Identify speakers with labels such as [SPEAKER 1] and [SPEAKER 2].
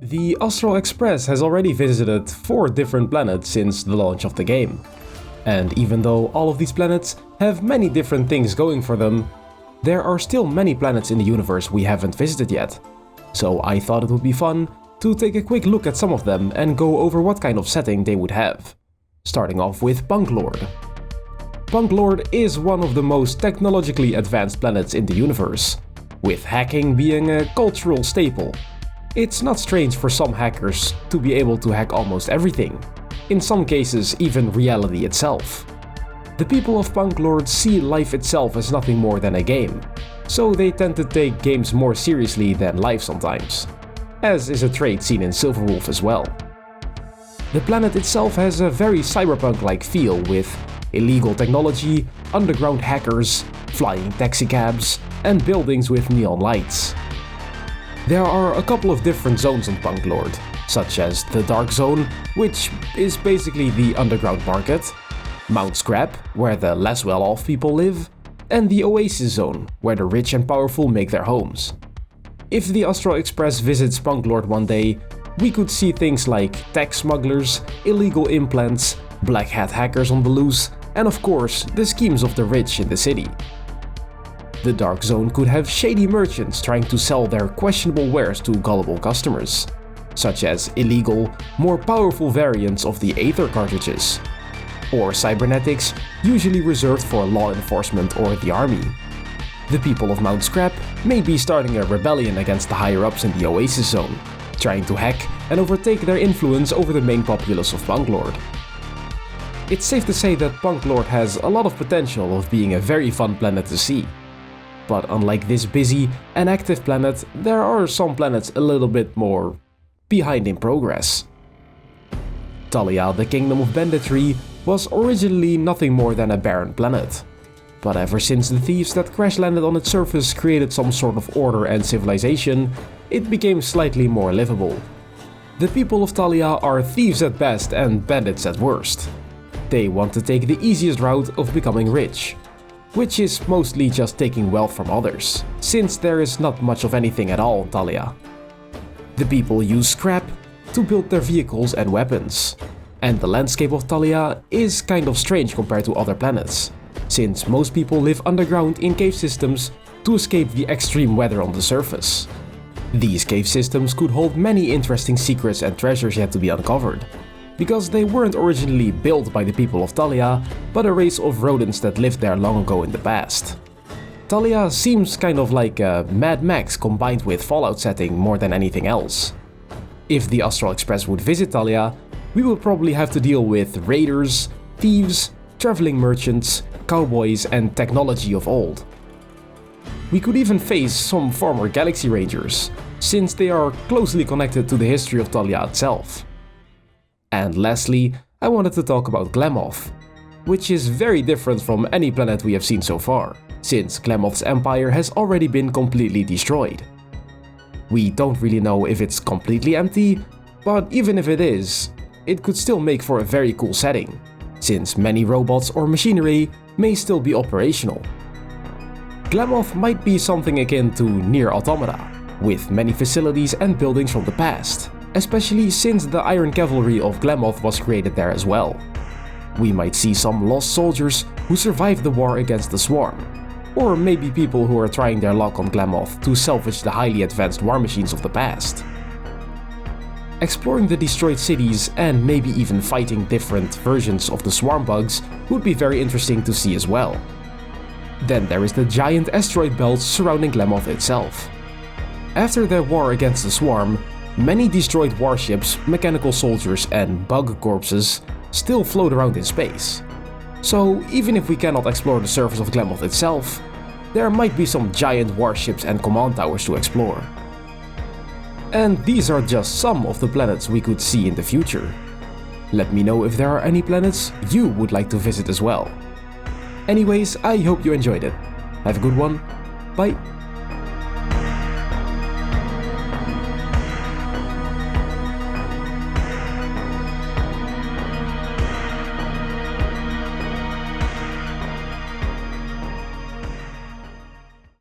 [SPEAKER 1] The Astral Express has already visited 4 different planets since the launch of the game. And even though all of these planets have many different things going for them, there are still many planets in the universe we haven't visited yet. So I thought it would be fun to take a quick look at some of them and go over what kind of setting they would have. Starting off with Punklorde. Punklorde is one of the most technologically advanced planets in the universe, with hacking being a cultural staple. It's not strange for some hackers to be able to hack almost everything, in some cases even reality itself. The people of Punklorde see life itself as nothing more than a game, so they tend to take games more seriously than life sometimes, as is a trait seen in Silverwolf as well. The planet itself has a very cyberpunk-like feel with illegal technology, underground hackers, flying taxicabs, and buildings with neon lights. There are a couple of different zones on Punklorde, such as the Dark Zone, which is basically the underground market, Mount Scrap, where the less well-off people live, and the Oasis Zone, where the rich and powerful make their homes. If the Astral Express visits Punklorde one day, we could see things like tech smugglers, illegal implants, black hat hackers on the loose, and of course, the schemes of the rich in the city. The Dark Zone could have shady merchants trying to sell their questionable wares to gullible customers, such as illegal, more powerful variants of the Aether cartridges, or cybernetics usually reserved for law enforcement or the army. The people of Mount Scrap may be starting a rebellion against the higher-ups in the Oasis Zone, trying to hack and overtake their influence over the main populace of Punklorde. It's safe to say that Punklorde has a lot of potential of being a very fun planet to see. But unlike this busy and active planet, there are some planets a little bit more behind in progress. Talia, the Kingdom of Banditry, was originally nothing more than a barren planet. But ever since the thieves that crash-landed on its surface created some sort of order and civilization, it became slightly more livable. The people of Talia are thieves at best and bandits at worst. They want to take the easiest route of becoming rich, which is mostly just taking wealth from others, since there is not much of anything at all in Talia. The people use scrap to build their vehicles and weapons, and the landscape of Talia is kind of strange compared to other planets, since most people live underground in cave systems to escape the extreme weather on the surface. These cave systems could hold many interesting secrets and treasures yet to be uncovered, because they weren't originally built by the people of Talia, but a race of rodents that lived there long ago in the past. Talia seems kind of like a Mad Max combined with Fallout setting more than anything else. If the Astral Express would visit Talia, we would probably have to deal with raiders, thieves, traveling merchants, cowboys, and technology of old. We could even face some former Galaxy Rangers, since they are closely connected to the history of Talia itself. And lastly, I wanted to talk about Gloth, which is very different from any planet we have seen so far, since Gloth's empire has already been completely destroyed. We don't really know if it's completely empty, but even if it is, it could still make for a very cool setting, since many robots or machinery may still be operational. Gloth might be something akin to Nier Automata, with many facilities and buildings from the past, especially since the Iron Cavalry of Gloth was created there as well. We might see some lost soldiers who survived the war against the Swarm, or maybe people who are trying their luck on Gloth to salvage the highly advanced war machines of the past. Exploring the destroyed cities and maybe even fighting different versions of the Swarm bugs would be very interesting to see as well. Then there is the giant asteroid belt surrounding Gloth itself. After their war against the Swarm, many destroyed warships, mechanical soldiers, and bug corpses still float around in space. So even if we cannot explore the surface of Gloth itself, there might be some giant warships and command towers to explore. And these are just some of the planets we could see in the future. Let me know if there are any planets you would like to visit as well. Anyways, I hope you enjoyed it. Have a good one. Bye!